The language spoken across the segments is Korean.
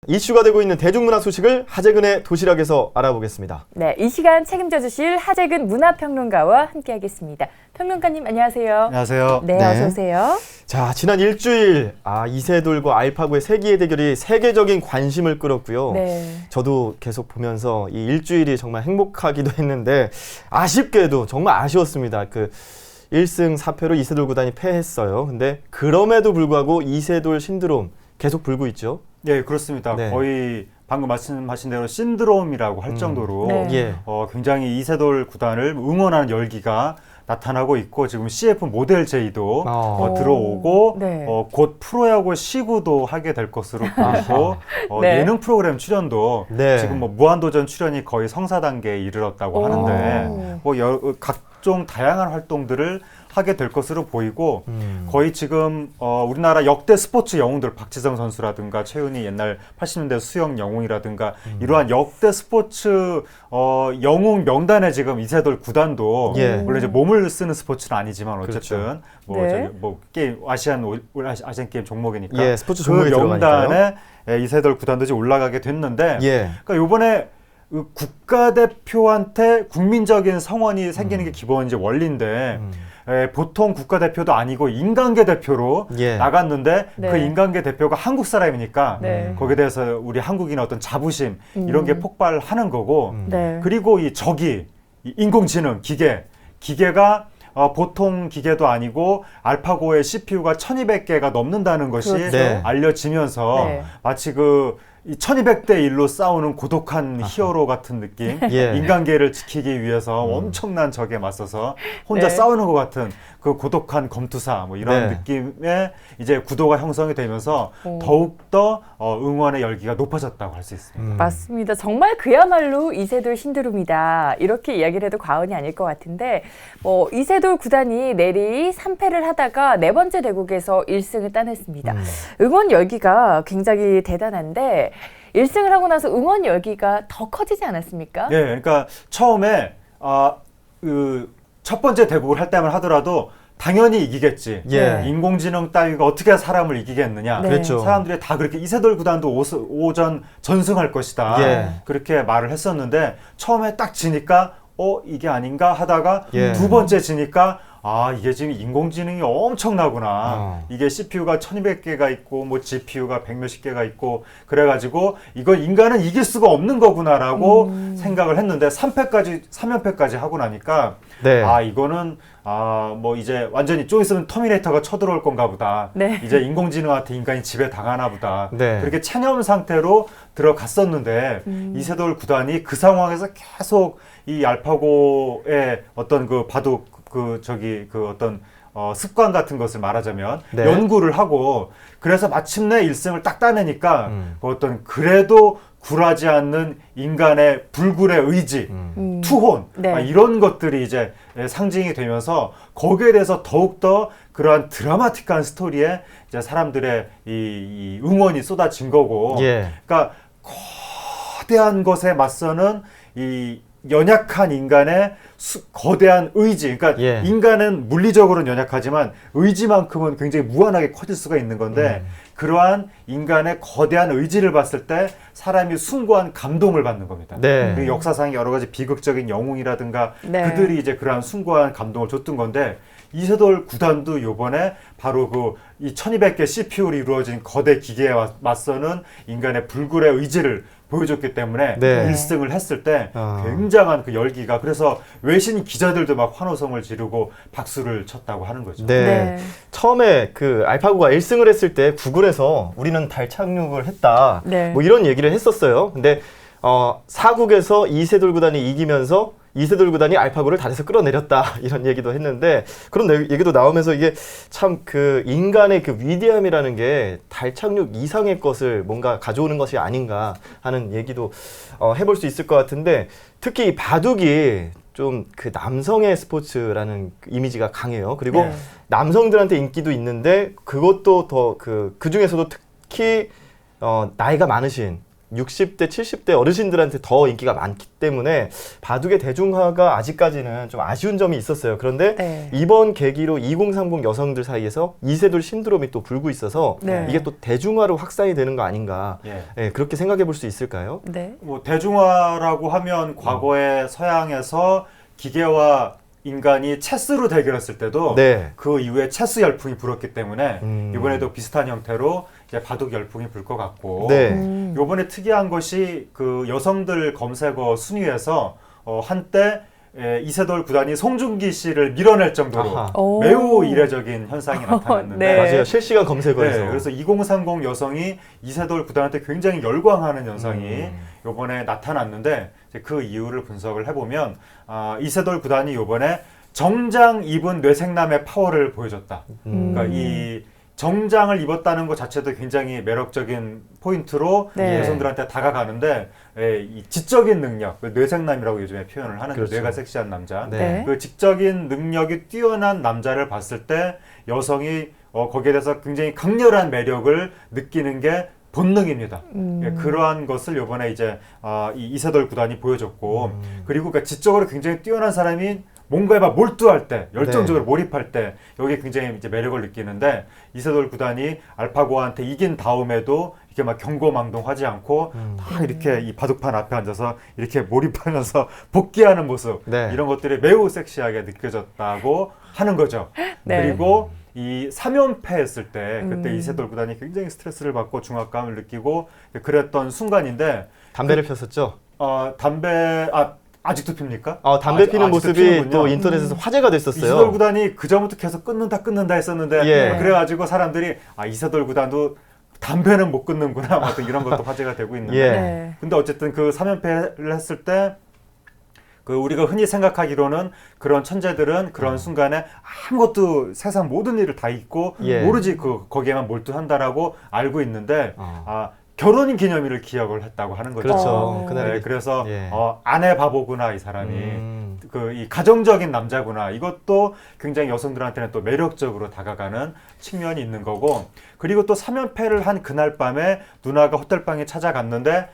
이슈가 되고 있는 대중문화 소식을 하재근의 도시락에서 알아보겠습니다. 네, 이 시간 책임져 주실 하재근 문화평론가와 함께하겠습니다. 평론가님 안녕하세요. 안녕하세요. 네, 어서 오세요. 자, 지난 일주일 이세돌과 알파고의 세기의 대결이 세계적인 관심을 끌었고요. 네. 저도 계속 보면서 이 일주일이 정말 행복하기도 했는데 아쉽게도 정말 아쉬웠습니다. 1승 4패로 이세돌 구단이 패했어요. 근데 그럼에도 불구하고 이세돌 신드롬 계속 불고 있죠. 네, 그렇습니다. 네. 거의 방금 말씀하신 대로 신드롬이라고 할 정도로 네. 예. 굉장히 이세돌 구단을 응원하는 열기가 나타나고 있고 지금 CF 모델 제의도 들어오고 네. 곧 프로야구 시구도 하게 될 것으로 보이고 네. 예능 프로그램 출연도 네. 지금 무한도전 출연이 거의 성사 단계에 이르렀다고 하는데 각종 다양한 활동들을 하게 될 것으로 보이고 거의 지금 우리나라 역대 스포츠 영웅들 박지성 선수라든가 최은희 옛날 80년대 수영 영웅이라든가 이러한 역대 스포츠 영웅 명단에 지금 이세돌 구단도 예. 물론 이제 몸을 쓰는 스포츠는 아니지만 어쨌든 그렇죠. 게임 아시안 게임 종목이니까 예, 스포츠 그 종목에 명단에 이세돌 구단도 지금 올라가게 됐는데 예. 그러니까 요번에 국가대표한테 국민적인 성원이 생기는 게 기본 이제 원리인데 보통 국가대표도 아니고 인간계 대표로 예. 나갔는데 네. 그 인간계 대표가 한국 사람이니까 네. 거기에 대해서 우리 한국인의 어떤 자부심 이런 게 폭발하는 거고 네. 그리고 이 인공지능 기계가 보통 기계도 아니고 알파고의 CPU가 1200개가 넘는다는 것이 그렇죠. 네. 알려지면서 네. 마치 이 1200대 1로 싸우는 고독한 히어로 같은 느낌 예. 인간계를 지키기 위해서 엄청난 적에 맞서서 혼자 네. 싸우는 것 같은 그 고독한 검투사 이런 네. 느낌의 이제 구도가 형성이 되면서 더욱더 응원의 열기가 높아졌다고 할 수 있습니다. 맞습니다. 정말 그야말로 이세돌 신드롬이다. 이렇게 이야기를 해도 과언이 아닐 것 같은데 이세돌 구단이 내리 3패를 하다가 네 번째 대국에서 1승을 따냈습니다. 응원 열기가 굉장히 대단한데 1승을 하고 나서 응원 열기가 더 커지지 않았습니까? 예, 그러니까 처음에 첫 번째 대국을 할 때만 하더라도 당연히 이기겠지. 예. 인공지능 따위가 어떻게 사람을 이기겠느냐. 네. 그렇죠. 사람들이 다 그렇게 이세돌 구단도 오전 전승할 것이다. 예. 그렇게 말을 했었는데 처음에 딱 지니까 이게 아닌가 하다가 예. 두 번째 지니까 이게 지금 인공지능이 엄청나구나. 이게 CPU가 1200개가 있고 GPU가 100몇십 개가 있고 그래가지고 이건 인간은 이길 수가 없는 거구나라고 생각을 했는데 3연패까지 하고 나니까 네. 이거는 이제 완전히 좀 있으면 터미네이터가 쳐들어올 건가 보다. 네. 이제 인공지능한테 인간이 지배 당하나 보다. 네. 그렇게 체념 상태로 들어갔었는데 이세돌 구단이 그 상황에서 계속 이 알파고의 어떤 어떤 습관 같은 것을 말하자면 네. 연구를 하고 그래서 마침내 1승을 딱 따내니까 그래도 굴하지 않는 인간의 불굴의 의지, 투혼 네. 이런 것들이 이제 상징이 되면서 거기에 대해서 더욱더 그러한 드라마틱한 스토리에 이제 사람들의 이 응원이 쏟아진 거고 예. 그러니까 거대한 것에 맞서는 이 연약한 인간의 거대한 의지. 그러니까 예. 인간은 물리적으로는 연약하지만 의지만큼은 굉장히 무한하게 커질 수가 있는 건데 그러한 인간의 거대한 의지를 봤을 때 사람이 숭고한 감동을 받는 겁니다. 네. 그 역사상의 여러 가지 비극적인 영웅이라든가 네. 그들이 이제 그러한 숭고한 감동을 줬던 건데 이세돌 구단도 요번에 바로 이 1200개 CPU로 이루어진 거대 기계에 맞서는 인간의 불굴의 의지를 보여줬기 때문에 네. 1승을 했을 때 굉장한 그 열기가 그래서 외신 기자들도 막 환호성을 지르고 박수를 쳤다고 하는 거죠. 네. 네. 처음에 알파고가 1승을 했을 때 구글에서 우리는 달 착륙을 했다. 네. 이런 얘기를 했었어요. 근데 사국에서 이세돌 구단이 이기면서 이세돌 구단이 알파고를 달에서 끌어내렸다 이런 얘기도 했는데 그런 얘기도 나오면서 이게 참 인간의 위대함이라는 게 달 착륙 이상의 것을 뭔가 가져오는 것이 아닌가 하는 얘기도 해볼 수 있을 것 같은데 특히 이 바둑이 좀 남성의 스포츠라는 이미지가 강해요. 그리고 네. 남성들한테 인기도 있는데 그것도 더 그 중에서도 특히 나이가 많으신 60대, 70대 어르신들한테 더 인기가 많기 때문에 바둑의 대중화가 아직까지는 좀 아쉬운 점이 있었어요. 그런데 네. 이번 계기로 2030 여성들 사이에서 이세돌 신드롬이 또 불고 있어서 네. 이게 또 대중화로 확산이 되는 거 아닌가. 예. 예, 그렇게 생각해 볼 수 있을까요? 네. 뭐 대중화라고 하면 과거에 서양에서 기계와 인간이 체스로 대결했을 때도 네. 그 이후에 체스 열풍이 불었기 때문에 이번에도 비슷한 형태로 이제 바둑 열풍이 불 것 같고 네. 요번에 특이한 것이 그 여성들 검색어 순위에서 한때 이세돌 구단이 송중기 씨를 밀어낼 정도로 아하. 오. 매우 이례적인 현상이 나타났는데 네. 맞아요. 실시간 검색어에서. 네, 그래서 2030 여성이 이세돌 구단한테 굉장히 열광하는 현상이 요번에 나타났는데 이제 그 이유를 분석을 해보면 이세돌 구단이 요번에 정장 입은 뇌생남의 파워를 보여줬다. 그러니까 이 정장을 입었다는 것 자체도 굉장히 매력적인 포인트로 네. 여성들한테 다가가는데 이 지적인 능력, 뇌생남이라고 요즘에 표현을 하는데 그렇죠. 뇌가 섹시한 남자. 네. 그 지적인 능력이 뛰어난 남자를 봤을 때 여성이 거기에 대해서 굉장히 강렬한 매력을 느끼는 게 본능입니다. 예, 그러한 것을 이번에 이제 이 이세돌 구단이 보여줬고 그리고 그 지적으로 굉장히 뛰어난 사람이 뭔가에 막 몰두할 때, 열정적으로 몰입할 때 여기에 굉장히 이제 매력을 느끼는데 이세돌 구단이 알파고한테 이긴 다음에도 이렇게 막 경고망동하지 않고 다 이렇게 이 바둑판 앞에 앉아서 이렇게 몰입하면서 복귀하는 모습 네. 이런 것들이 매우 섹시하게 느껴졌다고 하는 거죠. 네. 그리고 이 3연패 했을 때 그때 이세돌 구단이 굉장히 스트레스를 받고 중압감을 느끼고 그랬던 순간인데 담배를 폈었죠. 아직도 핍니까? 담배 피는 아직도 모습이 피는군요. 또 인터넷에서 화제가 됐었어요. 이세돌 구단이 그 전부터 계속 끊는다 했었는데 예. 그래가지고 사람들이 이세돌 구단도 담배는 못 끊는구나 뭐 이런 것도 화제가 되고 있는데 예. 네. 근데 어쨌든 그 3연패를 했을 때 그 우리가 흔히 생각하기로는 그런 천재들은 그런 순간에 아무것도 세상 모든 일을 다 잊고 예. 오로지 거기에만 몰두한다라고 알고 있는데 결혼 기념일을 기억을 했다고 하는 거죠. 그렇죠. 어. 그날 네, 그래서 예. 아내 바보구나 이 사람이 이 가정적인 남자구나 이것도 굉장히 여성들한테는 또 매력적으로 다가가는 측면이 있는 거고 그리고 또 3연패를 한 그날 밤에 누나가 호텔방에 찾아갔는데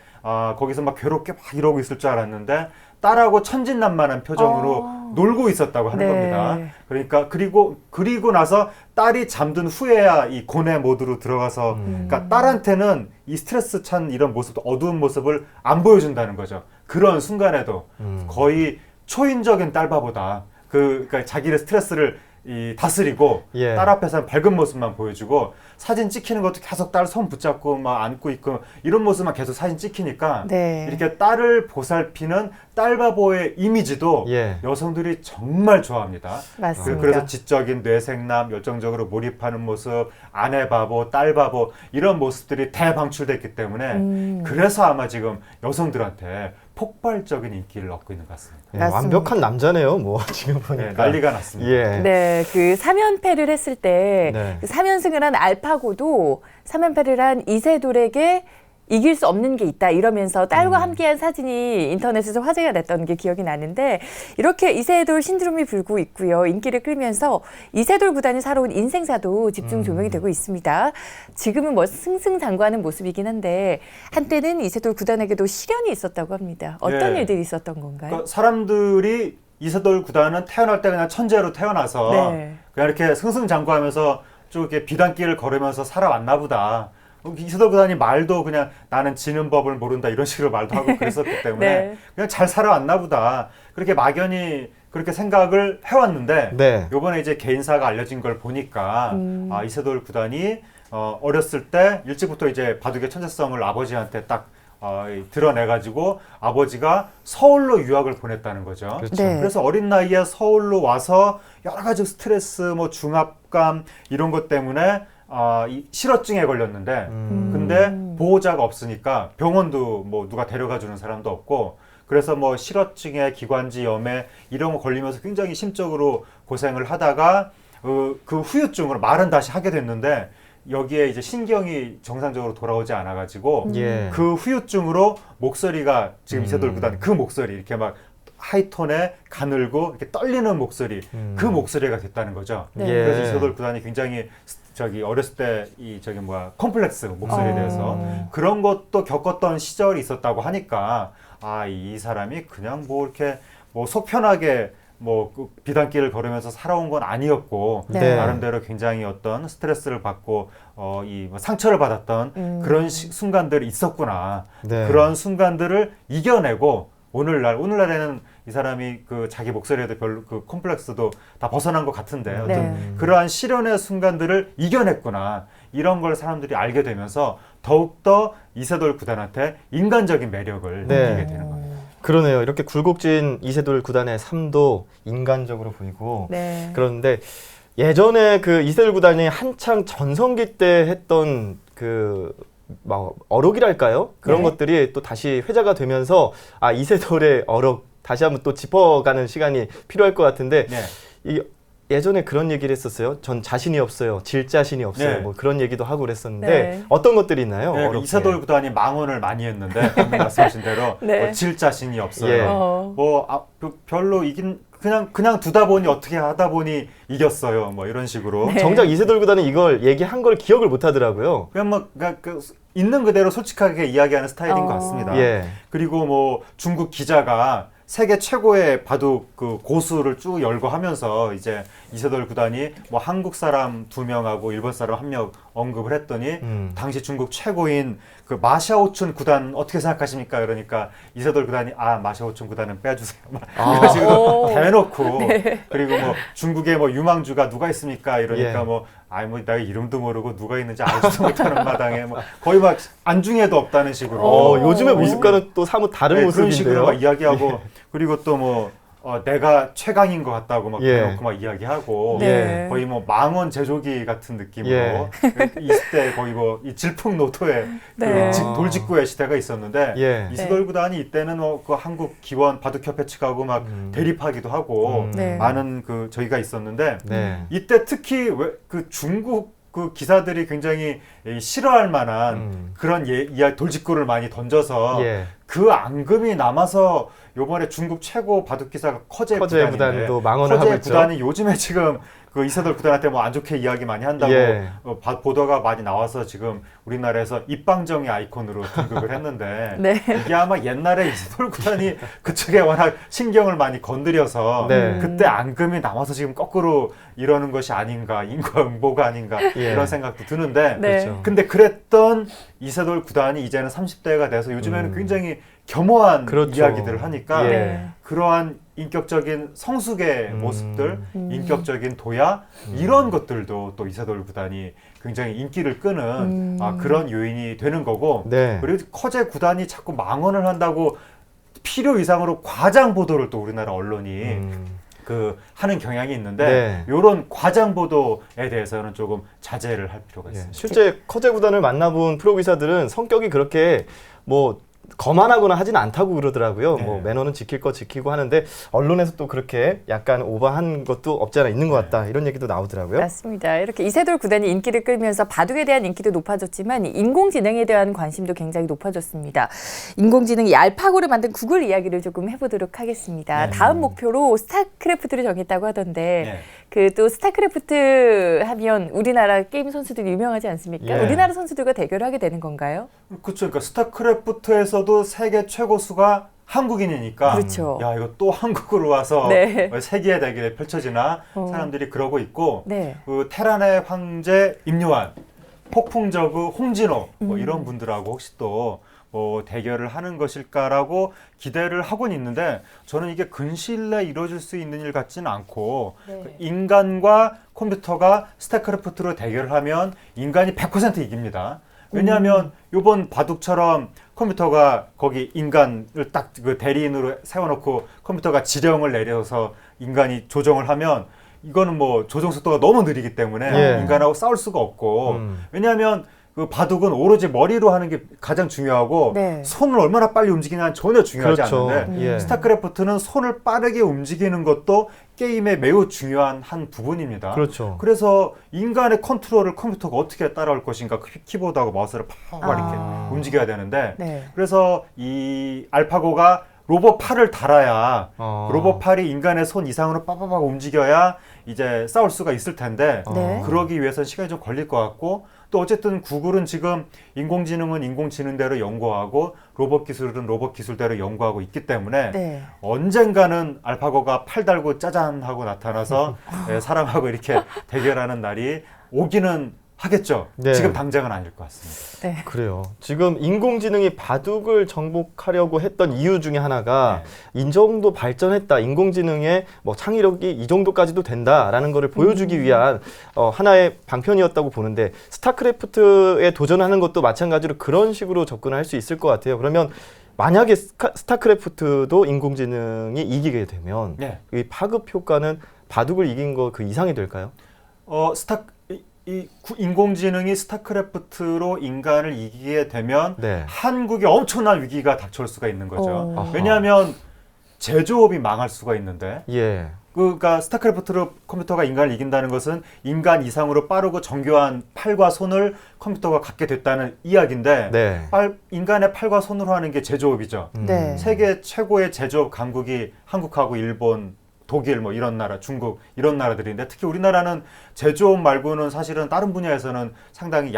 거기서 막 괴롭게 막 이러고 있을 줄 알았는데 딸하고 천진난만한 표정으로 놀고 있었다고 하는 네. 겁니다. 그러니까 그리고 나서 딸이 잠든 후에야 이 고뇌 모드로 들어가서 그러니까 딸한테는 이 스트레스 찬 이런 모습, 어두운 모습을 안 보여준다는 거죠. 그런 순간에도 거의 초인적인 딸바보다 그러니까 자기의 스트레스를 다스리고 예. 딸 앞에서는 밝은 모습만 보여주고 사진 찍히는 것도 계속 딸 손 붙잡고 막 안고 있고 이런 모습만 계속 사진 찍히니까 네. 이렇게 딸을 보살피는 딸바보의 이미지도 예. 여성들이 정말 좋아합니다. 맞습니다. 그래서 지적인 뇌생남, 열정적으로 몰입하는 모습, 아내 바보, 딸 바보 이런 모습들이 대방출됐기 때문에 그래서 아마 지금 여성들한테 폭발적인 인기를 얻고 있는 것 같습니다. 예, 맞습니다. 완벽한 남자네요. 뭐 지금 보니까. 네, 난리가 났습니다. 예. 네, 그 3연패를 했을 때 네. 그 3연승을 한 알파고도 3연패를 한 이세돌에게 이길 수 없는 게 있다 이러면서 딸과 함께한 사진이 인터넷에서 화제가 됐던 게 기억이 나는데 이렇게 이세돌 신드롬이 불고 있고요. 인기를 끌면서 이세돌 구단이 살아온 인생사도 집중 조명이 되고 있습니다. 지금은 뭐 승승장구하는 모습이긴 한데 한때는 이세돌 구단에게도 시련이 있었다고 합니다. 어떤 네. 일들이 있었던 건가요? 그러니까 사람들이 이세돌 구단은 태어날 때 그냥 천재로 태어나서 네. 그냥 이렇게 승승장구하면서 쭉 이렇게 비단길을 걸으면서 살아왔나 보다. 이세돌 구단이 말도 그냥 나는 지는 법을 모른다 이런 식으로 말도 하고 그랬었기 때문에 네. 그냥 잘 살아왔나 보다. 그렇게 막연히 그렇게 생각을 해왔는데 네. 요번에 이제 개인사가 알려진 걸 보니까 이세돌 구단이 어렸을 때 일찍부터 이제 바둑의 천재성을 아버지한테 딱 드러내가지고 아버지가 서울로 유학을 보냈다는 거죠. 그렇죠. 네. 그래서 어린 나이에 서울로 와서 여러 가지 스트레스, 뭐 중압감 이런 것 때문에 이 실어증에 걸렸는데 근데 보호자가 없으니까 병원도 뭐 누가 데려가 주는 사람도 없고 그래서 뭐 실어증에 기관지 염에 이런 거 걸리면서 굉장히 심적으로 고생을 하다가 그 후유증으로 말은 다시 하게 됐는데 여기에 이제 신경이 정상적으로 돌아오지 않아가지고 예. 그 후유증으로 목소리가 지금 이세돌 구단 그 목소리 이렇게 막 하이톤에 가늘고 이렇게 떨리는 목소리 그 목소리가 됐다는 거죠. 네. 예. 그래서 이세돌 구단이 굉장히 저기 어렸을 때 이 저기 뭐야 컴플렉스 목소리에 대해서 어. 그런 것도 겪었던 시절이 있었다고 하니까 아, 이 사람이 그냥 뭐 이렇게 뭐 속 편하게 뭐그 비단길을 걸으면서 살아온 건 아니었고 네. 나름대로 굉장히 어떤 스트레스를 받고 이 뭐 상처를 받았던 그런 순간들이 있었구나. 네. 그런 순간들을 이겨내고 오늘날에는 이 사람이 그 자기 목소리에도 별로 그 콤플렉스도 다 벗어난 것 같은데 어떤 네. 그러한 시련의 순간들을 이겨냈구나. 이런 걸 사람들이 알게 되면서 더욱더 이세돌 구단한테 인간적인 매력을 네. 느끼게 되는 겁니다. 그러네요. 이렇게 굴곡진 이세돌 구단의 삶도 인간적으로 보이고 네. 그런데 예전에 그 이세돌 구단이 한창 전성기 때 했던 그 막 어록이랄까요? 그런 네. 것들이 또 다시 회자가 되면서 아 이세돌의 어록 다시 한번 또 짚어가는 시간이 필요할 것 같은데 네. 이 예전에 그런 얘기를 했었어요. 전 자신이 없어요. 질 자신이 없어요. 네. 뭐 그런 얘기도 하고 그랬었는데 네. 어떤 것들이 있나요? 네, 어록 이세돌 중에? 구단이 망언을 많이 했는데 방금 말씀하신 대로 네. 질 자신이 없어요. 예. 뭐 별로 이긴 그냥 두다 보니 어떻게 하다 보니 이겼어요. 뭐 이런 식으로. 네. 정작 이세돌 구단은 이걸 얘기한 걸 기억을 못 하더라고요. 그냥 뭐 있는 그대로 솔직하게 이야기하는 스타일인 것 어. 같습니다. 예. 그리고 뭐 중국 기자가 세계 최고의 바둑 그 고수를 쭉 열거하면서 이제 이세돌 구단이 뭐 한국 사람 2명하고 일본 사람 1명 언급을 했더니 당시 중국 최고인 그 마샤오춘 구단 어떻게 생각하십니까? 그러니까 이세돌 구단이 아 마샤오춘 구단은 빼주세요. 막 이런 식으로 오. 대놓고 그리고 뭐 중국에 뭐 유망주가 누가 있습니까? 이러니까 예. 뭐 아이 뭐 내가 이름도 모르고 누가 있는지 알지도 못하는 마당에 뭐 거의 막 안중에도 없다는 식으로 요즘의 모습과는 또 사뭇 다른 네, 그런 모습인데요. 식으로 막 이야기하고 그리고 또 뭐 내가 최강인 것 같다고 막 예. 대놓고 막 이야기하고 네. 거의 뭐 망원 제조기 같은 느낌으로 예. 이 시대 거의 뭐 이 질풍노도의 네. 그 돌직구의 시대가 있었는데 예. 이세돌 구단이 이때는 그 한국 기원 바둑협회 측하고 막 대립하기도 하고 네. 많은 그 저희가 있었는데 네. 이때 특히 그 중국 그 기사들이 굉장히 싫어할 만한 그런 돌직구를 많이 던져서 예. 그 앙금이 남아서 요번에 중국 최고 바둑 기사가 커제 커제 구단인데 구단도 망언을 하고 커제 있죠. 구단이 요즘에 지금 그 이세돌 구단한테 뭐 안 좋게 이야기 많이 한다고 예. 보도가 많이 나와서 지금 우리나라에서 입방정의 아이콘으로 등극을 했는데 네. 이게 아마 옛날에 이세돌 구단이 그쪽에 워낙 신경을 많이 건드려서 네. 그때 앙금이 남아서 지금 거꾸로 이러는 것이 아닌가 인과응보가 아닌가 예. 이런 생각도 드는데 네. 그렇죠. 근데 그랬던 이세돌 구단이 이제는 30대가 돼서 요즘에는 굉장히 겸허한 그렇죠. 이야기들을 하니까 예. 네. 그러한 인격적인 성숙의 모습들, 인격적인 도야 이런 것들도 또 이세돌 구단이 굉장히 인기를 끄는 그런 요인이 되는 거고 네. 그리고 커제 구단이 자꾸 망언을 한다고 필요 이상으로 과장 보도를 또 우리나라 언론이 그 하는 경향이 있는데 네. 이런 과장 보도에 대해서는 조금 자제를 할 필요가 예. 있습니다. 실제 커제 구단을 만나본 프로 기사들은 성격이 그렇게 뭐 거만하거나 하진 않다고 그러더라고요. 네. 뭐 매너는 지킬 거 지키고 하는데 언론에서 또 그렇게 약간 오버한 것도 없지 않아 있는 것 같다. 이런 얘기도 나오더라고요. 맞습니다. 이렇게 이세돌 구단이 인기를 끌면서 바둑에 대한 인기도 높아졌지만 인공지능에 대한 관심도 굉장히 높아졌습니다. 인공지능이 알파고를 만든 구글 이야기를 조금 해보도록 하겠습니다. 네. 다음 목표로 스타크래프트를 정했다고 하던데 네. 그 또 스타크래프트 하면 우리나라 게임 선수들이 유명하지 않습니까? 예. 우리나라 선수들과 대결을 하게 되는 건가요? 그렇죠. 그러니까 스타크래프트에서도 세계 최고 수가 한국인이니까 그렇죠. 야 이거 또 한국으로 와서 네. 세계의 대결이 펼쳐지나 사람들이 그러고 있고 네. 그 테란의 황제 임요한, 폭풍저그 홍진호 뭐 이런 분들하고 혹시 또 뭐 대결을 하는 것일까라고 기대를 하고는 있는데 저는 이게 근시일 내에 이루어질 수 있는 일 같지는 않고 네. 그 인간과 컴퓨터가 스타크래프트로 대결을 하면 인간이 100% 이깁니다. 왜냐하면 이번 바둑처럼 컴퓨터가 거기 인간을 딱 그 대리인으로 세워놓고 컴퓨터가 지령을 내려서 인간이 조정을 하면 이거는 뭐 조정 속도가 너무 느리기 때문에 예. 인간하고 싸울 수가 없고 왜냐하면 그 바둑은 오로지 머리로 하는 게 가장 중요하고 네. 손을 얼마나 빨리 움직이냐는 전혀 중요하지 그렇죠. 않는데 예. 스타크래프트는 손을 빠르게 움직이는 것도 게임의 매우 중요한 한 부분입니다. 그렇죠. 그래서 인간의 컨트롤을 컴퓨터가 어떻게 따라올 것인가 키보드하고 마우스를 팍 아. 이렇게 움직여야 되는데 네. 그래서 이 알파고가 로봇 팔을 달아야 로봇 어. 팔이 인간의 손 이상으로 빠바박 움직여야 이제 싸울 수가 있을 텐데 네. 그러기 위해서는 시간이 좀 걸릴 것 같고 또 어쨌든 구글은 지금 인공지능은 인공지능대로 연구하고 로봇 기술은 로봇 기술대로 연구하고 있기 때문에 네. 언젠가는 알파고가 팔 달고 짜잔 하고 나타나서 사람하고 이렇게 대결하는 날이 오기는 하겠죠. 네. 지금 당장은 아닐 것 같습니다. 네. 그래요. 지금 인공지능이 바둑을 정복하려고 했던 이유 중에 하나가 이 정도 발전했다. 인공지능의 뭐 창의력이 이 정도까지도 된다라는 것을 보여주기 위한 하나의 방편이었다고 보는데 스타크래프트에 도전하는 것도 마찬가지로 그런 식으로 접근을 할 수 있을 것 같아요. 그러면 만약에 스타크래프트도 인공지능이 이기게 되면 네. 이 파급 효과는 바둑을 이긴 거 그 이상이 될까요? 인공지능이 스타크래프트로 인간을 이기게 되면 네. 한국에 엄청난 위기가 닥쳐올 수가 있는 거죠. 아하. 왜냐하면 제조업이 망할 수가 있는데 예. 그러니까 스타크래프트로 컴퓨터가 인간을 이긴다는 것은 인간 이상으로 빠르고 정교한 팔과 손을 컴퓨터가 갖게 됐다는 이야기인데 네. 인간의 팔과 손으로 하는 게 제조업이죠. 네. 세계 최고의 제조업 강국이 한국하고 일본, 독일 뭐 이런 나라, 중국 이런 나라들인데 특히 우리나라는 제조업 말고는 사실은 다른 분야에서는 상당히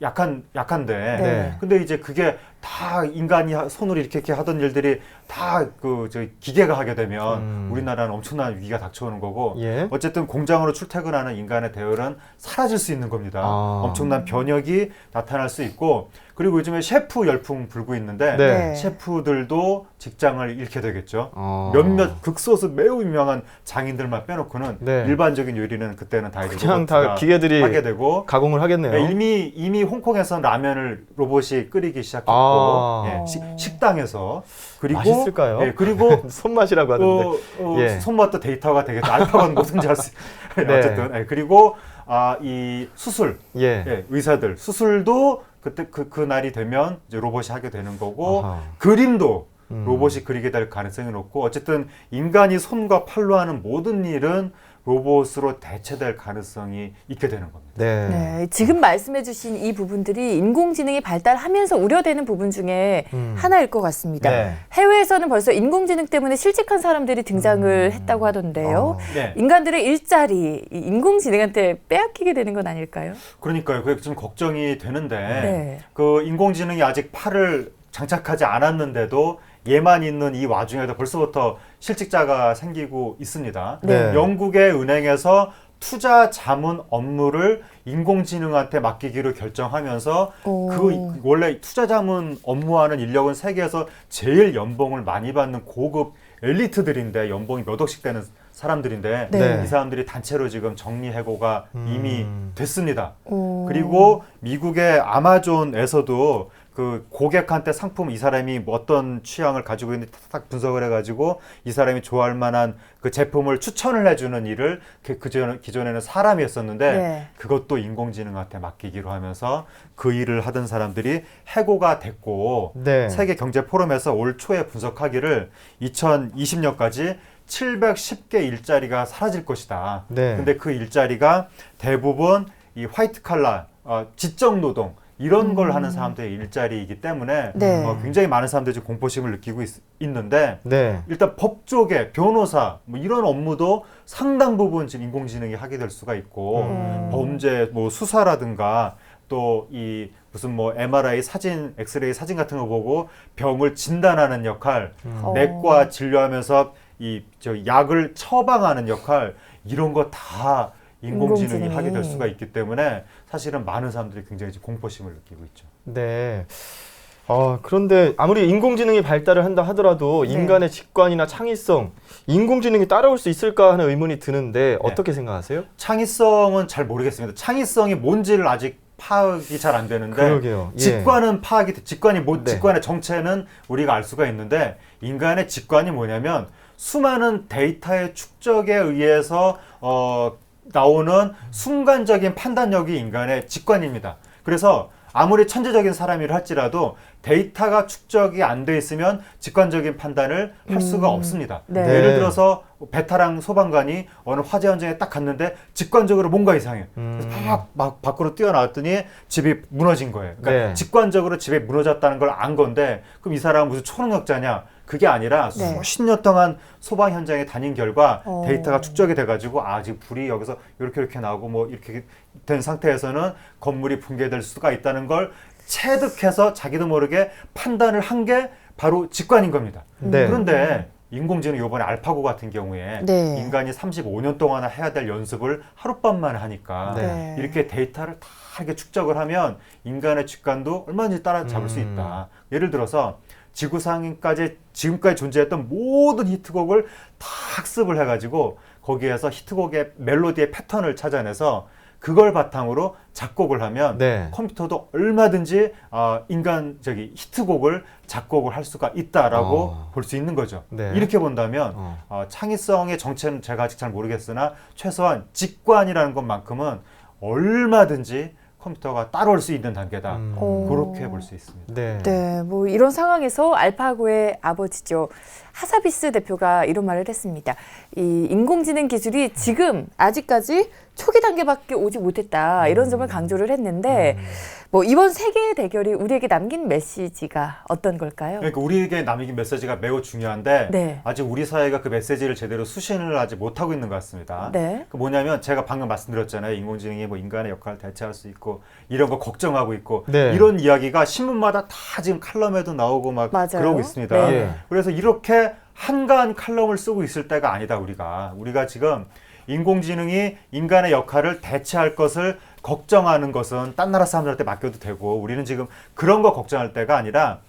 약한데 네. 근데 이제 그게 다 인간이 손으로 이렇게 하던 일들이 다 기계가 하게 되면 우리나라는 엄청난 위기가 닥쳐오는 거고 예. 어쨌든 공장으로 출퇴근하는 인간의 대열은 사라질 수 있는 겁니다. 아. 엄청난 변혁이 나타날 수 있고 그리고 요즘에 셰프 열풍 불고 있는데 네. 셰프들도 직장을 잃게 되겠죠. 어. 몇몇 극소수 매우 유명한 장인들만 빼놓고는 네. 일반적인 요리는 그때는 다 이제 그냥 다 로봇가 기계들이 하게 되고 가공을 하겠네요. 이미 홍콩에서는 라면을 로봇이 끓이기 시작했고 아. 예, 식당에서 그리고 맛있을까요? 예, 그리고 손맛이라고 하던데. 예. 손맛도 데이터가 되겠죠. 알파고는 뭐든지 할 수. 네. 어쨌든 예, 그리고 이 수술, 예. 예, 의사들 수술도 그때 그 날이 되면 이제 로봇이 하게 되는 거고 아하. 그림도 로봇이 그리게 될 가능성이 높고 어쨌든 인간이 손과 팔로 하는 모든 일은 로봇으로 대체될 가능성이 있게 되는 겁니다. 네. 네, 지금 말씀해주신 이 부분들이 인공지능이 발달하면서 우려되는 부분 중에 하나일 것 같습니다. 네. 해외에서는 벌써 인공지능 때문에 실직한 사람들이 등장을 했다고 하던데요. 네. 인간들의 일자리, 이 인공지능한테 빼앗기게 되는 건 아닐까요? 그러니까요. 그게 좀 걱정이 되는데 네. 그 인공지능이 아직 팔을 장착하지 않았는데도 얘만 있는 이 와중에도 벌써부터 실직자가 생기고 있습니다. 네. 영국의 은행에서 투자 자문 업무를 인공지능한테 맡기기로 결정하면서 그 원래 투자 자문 업무하는 인력은 세계에서 제일 연봉을 많이 받는 고급 엘리트들인데 연봉이 몇 억씩 되는 사람들인데 네. 이 사람들이 단체로 지금 정리해고가 이미 됐습니다. 그리고 그리고 미국의 아마존에서도 그 고객한테 상품 이 사람이 뭐 어떤 취향을 가지고 있는지 탁 분석을 해가지고 이 사람이 좋아할 만한 그 제품을 추천을 해주는 일을 기존에는 사람이 했었는데 네. 그것도 인공지능한테 맡기기로 하면서 그 일을 하던 사람들이 해고가 됐고 네. 세계 경제 포럼에서 올 초에 분석하기를 2020년까지 710개 일자리가 사라질 것이다. 네. 근데 그 일자리가 대부분 이 화이트 칼라, 지적 노동 이런 걸 하는 사람들의 일자리이기 때문에 네. 굉장히 많은 사람들이 지금 공포심을 느끼고 있는데 네. 일단 법조계, 변호사 뭐 이런 업무도 상당 부분 지금 인공지능이 하게 될 수가 있고 범죄 뭐 수사라든가 또 이 무슨 뭐 MRI 사진, 엑스레이 사진 같은 거 보고 병을 진단하는 역할, 내과 진료하면서 저 약을 처방하는 역할 이런 거 다 인공지능이 하게 될 수가 있기 때문에 사실은 많은 사람들이 굉장히 공포심을 느끼고 있죠. 네. 그런데 아무리 인공지능이 발달을 한다 하더라도 네. 인간의 직관이나 창의성, 인공지능이 따라올 수 있을까 하는 의문이 드는데 어떻게 생각하세요? 창의성은 잘 모르겠습니다. 창의성이 뭔지를 아직 파악이 잘 안 되는데 그러게요. 예. 직관은 직관이 네. 직관의 정체는 우리가 알 수가 있는데 인간의 직관이 뭐냐면 수많은 데이터의 축적에 의해서 나오는 순간적인 판단력이 인간의 직관입니다. 그래서 아무리 천재적인 사람이라 할지라도 데이터가 축적이 안 돼 있으면 직관적인 판단을 할 수가 없습니다. 네. 예를 들어서 베테랑 소방관이 어느 화재 현장에 딱 갔는데 직관적으로 뭔가 이상해. 그래서 막 밖으로 뛰어나왔더니 집이 무너진 거예요. 그러니까 네. 직관적으로 집이 무너졌다는 걸 안 건데 그럼 이 사람은 무슨 초능력자냐? 그게 아니라 네. 수십 년 동안 소방 현장에 다닌 결과 어. 데이터가 축적이 돼가지고 지금 불이 여기서 이렇게 나오고 뭐 이렇게 된 상태에서는 건물이 붕괴될 수가 있다는 걸 체득해서 자기도 모르게 판단을 한 게 바로 직관인 겁니다. 네. 그런데 인공지능 이번에 알파고 같은 경우에 네. 인간이 35년 동안 해야 될 연습을 하룻밤만 하니까 네. 이렇게 데이터를 다 이렇게 축적을 하면 인간의 직관도 얼마든지 따라잡을 수 있다. 예를 들어서 지구상까지 지금까지 존재했던 모든 히트곡을 다 학습을 해가지고 거기에서 히트곡의 멜로디의 패턴을 찾아내서 그걸 바탕으로 작곡을 하면 네. 컴퓨터도 얼마든지 인간적인 히트곡을 작곡을 할 수가 있다라고 볼 수 있는 거죠. 네. 이렇게 본다면 창의성의 정체는 제가 아직 잘 모르겠으나 최소한 직관이라는 것만큼은 얼마든지 컴퓨터가 따라올 수 있는 단계다. 그렇게 볼 수 있습니다. 네. 네, 뭐 이런 상황에서 알파고의 아버지죠. 하사비스 대표가 이런 말을 했습니다. 이 인공지능 기술이 지금 아직까지 초기 단계밖에 오지 못했다. 이런 점을 강조를 했는데 뭐 이번 세계의 대결이 우리에게 남긴 메시지가 어떤 걸까요? 그러니까 우리에게 남긴 메시지가 매우 중요한데 네. 아직 우리 사회가 그 메시지를 제대로 수신을 아직 못하고 있는 것 같습니다. 네. 그 뭐냐면 제가 방금 말씀드렸잖아요. 인공지능이 뭐 인간의 역할을 대체할 수 있고 이런 거 걱정하고 있고 네. 이런 이야기가 신문마다 다 지금 칼럼에도 나오고 막 맞아요. 그러고 있습니다. 네. 예. 그래서 이렇게 한가한 칼럼을 쓰고 있을 때가 아니다. 우리가 지금 인공지능이 인간의 역할을 대체할 것을 걱정하는 것은 딴 나라 사람들한테 맡겨도 되고 우리는 지금 그런 거 걱정할 때가 아니라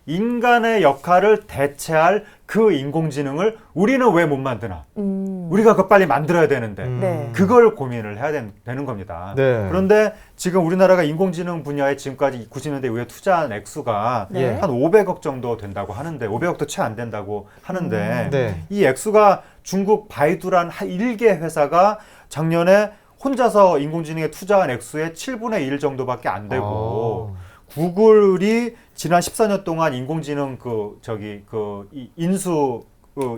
인간의 역할을 대체할 그 인공지능을 우리는 왜 못 만드나? 우리가 그거 빨리 만들어야 되는데 네. 그걸 고민을 해야 되는 겁니다. 네. 그런데 지금 우리나라가 인공지능 분야에 지금까지 90년대 이후에 투자한 액수가 네. 한 500억 정도 된다고 하는데 500억도 채 안 된다고 하는데 네. 이 액수가 중국 바이두란 일개 회사가 작년에 혼자서 인공지능에 투자한 액수의 7분의 1 정도밖에 안 되고 구글이 지난 14년 동안 인공지능 인수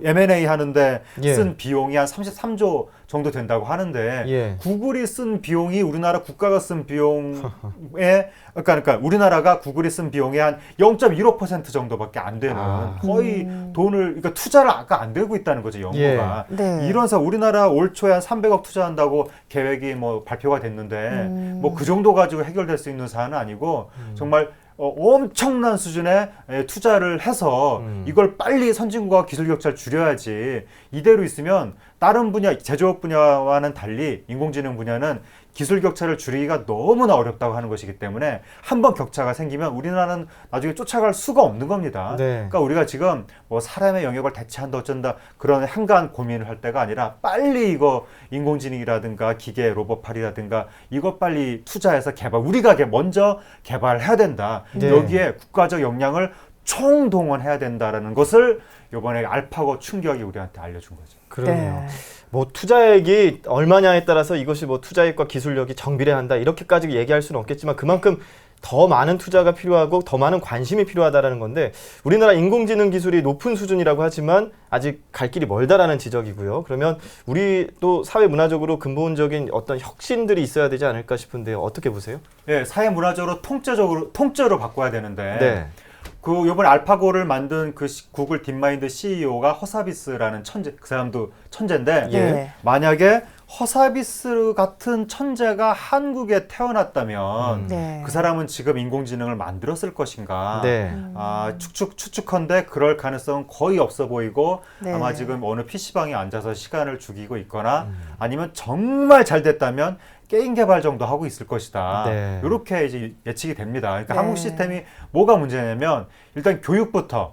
M&A 하는데 예. 쓴 비용이 한 33조 정도 된다고 하는데 예. 구글이 쓴 비용이 우리나라 국가가 쓴 비용에 그러니까 우리나라가 구글이 쓴 비용의 한 0.15% 정도밖에 안 되는 거의 돈을 그러니까 투자를 아까 안 되고 있다는 거죠 연구가. 예. 네. 이런서 우리나라 올 초에 한 300억 투자한다고 계획이 뭐 발표가 됐는데 뭐 그 정도 가지고 해결될 수 있는 사안은 아니고 정말 엄청난 수준의 투자를 해서 이걸 빨리 선진국과 기술 격차를 줄여야지 이대로 있으면 다른 분야, 제조업 분야와는 달리 인공지능 분야는 기술 격차를 줄이기가 너무나 어렵다고 하는 것이기 때문에 한번 격차가 생기면 우리나라는 나중에 쫓아갈 수가 없는 겁니다. 네. 그러니까 우리가 지금 뭐 사람의 영역을 대체한다 어쩐다 그런 한가한 고민을 할 때가 아니라 빨리 이거 인공지능이라든가 기계 로봇팔이라든가 이거 빨리 투자해서 우리가 먼저 개발해야 된다. 네. 여기에 국가적 역량을 총동원해야 된다라는 것을 이번에 알파고 충격이 우리한테 알려준 거죠. 그러네요. 네. 뭐 투자액이 얼마냐에 따라서 이것이 뭐 투자액과 기술력이 정비례한다 이렇게까지 얘기할 수는 없겠지만 그만큼 더 많은 투자가 필요하고 더 많은 관심이 필요하다라는 건데 우리나라 인공지능 기술이 높은 수준이라고 하지만 아직 갈 길이 멀다라는 지적이고요. 그러면 우리 또 사회 문화적으로 근본적인 어떤 혁신들이 있어야 되지 않을까 싶은데 어떻게 보세요? 네, 사회 문화적으로 통째로 바꿔야 되는데 네. 그 이번에 알파고를 만든 그 구글 딥마인드 CEO가 허사비스라는 그 사람도 천재인데 예. 만약에 허사비스 같은 천재가 한국에 태어났다면 네. 그 사람은 지금 인공지능을 만들었을 것인가? 네. 추측컨대 그럴 가능성은 거의 없어 보이고 네. 아마 지금 어느 PC방에 앉아서 시간을 죽이고 있거나 아니면 정말 잘 됐다면 게임 개발 정도 하고 있을 것이다. 네. 이렇게 이제 예측이 됩니다. 그러니까 네. 한국 시스템이 뭐가 문제냐면 일단 교육부터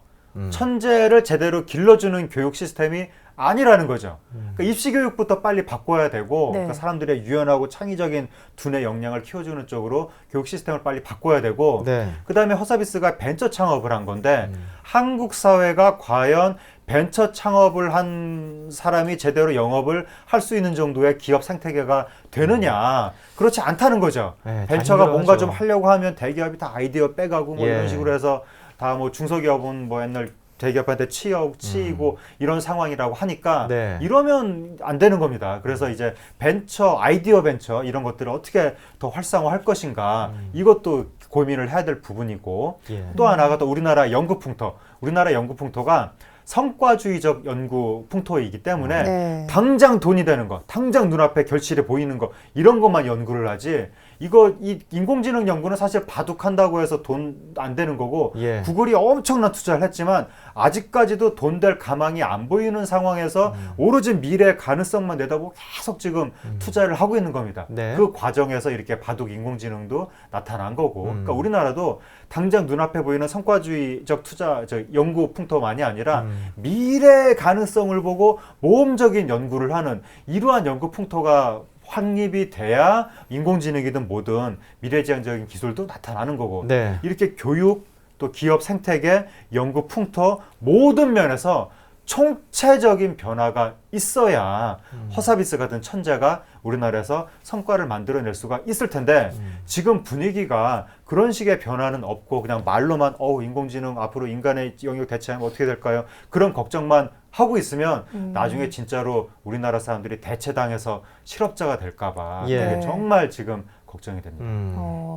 천재를 제대로 길러주는 교육 시스템이 아니라는 거죠. 그러니까 입시 교육부터 빨리 바꿔야 되고 네. 그러니까 사람들의 유연하고 창의적인 두뇌 역량을 키워주는 쪽으로 교육 시스템을 빨리 바꿔야 되고 네. 그다음에 허사비스가 벤처 창업을 한 건데 한국 사회가 과연 벤처 창업을 한 사람이 제대로 영업을 할 수 있는 정도의 기업 생태계가 되느냐 그렇지 않다는 거죠. 네, 벤처가 다 뭔가 힘들어하죠. 좀 하려고 하면 대기업이 다 아이디어 빼가고 뭐 예. 이런 식으로 해서 다 뭐 중소기업은 뭐 옛날 대기업한테 치이고 이런 상황이라고 하니까 네. 이러면 안 되는 겁니다. 그래서 이제 벤처, 아이디어 벤처 이런 것들을 어떻게 더 활성화할 것인가 이것도 고민을 해야 될 부분이고 예. 또 하나가 또 우리나라 연구 풍토. 우리나라 연구 풍토가 성과주의적 연구 풍토이기 때문에 네. 당장 돈이 되는 거, 당장 눈앞에 결실이 보이는 거 이런 것만 연구를 하지. 이 인공지능 연구는 사실 바둑한다고 해서 돈 안 되는 거고 예. 구글이 엄청난 투자를 했지만 아직까지도 돈 될 가망이 안 보이는 상황에서 오로지 미래 가능성만 내다보고 계속 지금 투자를 하고 있는 겁니다. 네. 그 과정에서 이렇게 바둑 인공지능도 나타난 거고 그러니까 우리나라도 당장 눈앞에 보이는 성과주의적 투자, 연구 풍토만이 아니라 미래 가능성을 보고 모험적인 연구를 하는 이러한 연구 풍토가 확립이 돼야 인공지능이든 뭐든 미래지향적인 기술도 나타나는 거고 네. 이렇게 교육 또 기업 생태계 연구 풍토 모든 면에서 총체적인 변화가 있어야 허사비스 같은 천재가 우리나라에서 성과를 만들어낼 수가 있을 텐데 지금 분위기가 그런 식의 변화는 없고 그냥 말로만 인공지능 앞으로 인간의 영역 대체하면 어떻게 될까요? 그런 걱정만 하고 있으면 나중에 진짜로 우리나라 사람들이 대체당해서 실업자가 될까 봐 예. 그게 정말 지금 걱정이 됩니다.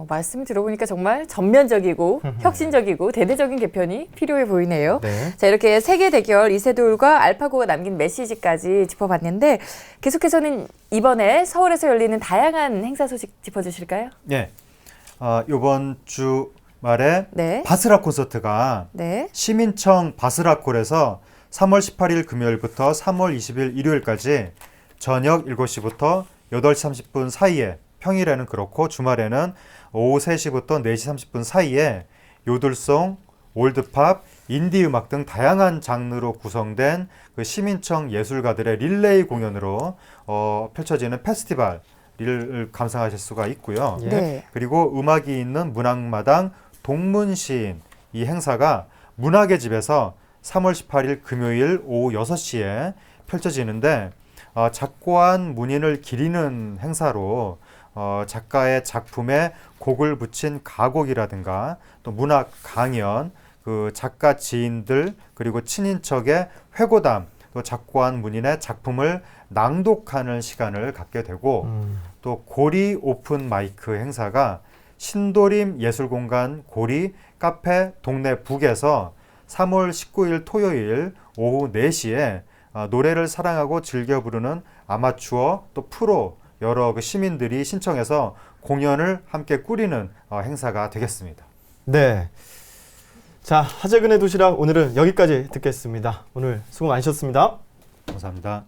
말씀 들어보니까 정말 전면적이고 혁신적이고 대대적인 개편이 필요해 보이네요. 네. 자, 이렇게 세계 대결 이세돌과 알파고가 남긴 메시지까지 짚어봤는데 계속해서는 이번에 서울에서 열리는 다양한 행사 소식 짚어주실까요? 네. 이번 주 말에 네. 바스락 콘서트가 네. 시민청 바스락홀에서 3월 18일 금요일부터 3월 20일 일요일까지 저녁 7시부터 8시 30분 사이에 평일에는 그렇고 주말에는 오후 3시부터 4시 30분 사이에 요들송, 올드팝, 인디 음악 등 다양한 장르로 구성된 그 시민청 예술가들의 릴레이 공연으로 펼쳐지는 페스티벌을 감상하실 수가 있고요. 예. 네. 그리고 음악이 있는 문학마당 동문시인 이 행사가 문학의 집에서 3월 18일 금요일 오후 6시에 펼쳐지는데 작고한 문인을 기리는 행사로 작가의 작품에 곡을 붙인 가곡이라든가 또 문학 강연, 그 작가 지인들 그리고 친인척의 회고담, 또 작고한 문인의 작품을 낭독하는 시간을 갖게 되고 또 고리 오픈 마이크 행사가 신도림 예술공간 고리 카페 동네 북에서 3월 19일 토요일 오후 4시에 노래를 사랑하고 즐겨 부르는 아마추어 또 프로 여러 그 시민들이 신청해서 공연을 함께 꾸리는 행사가 되겠습니다. 네. 자, 하재근의 도시락 오늘은 여기까지 듣겠습니다. 오늘 수고 많으셨습니다. 감사합니다.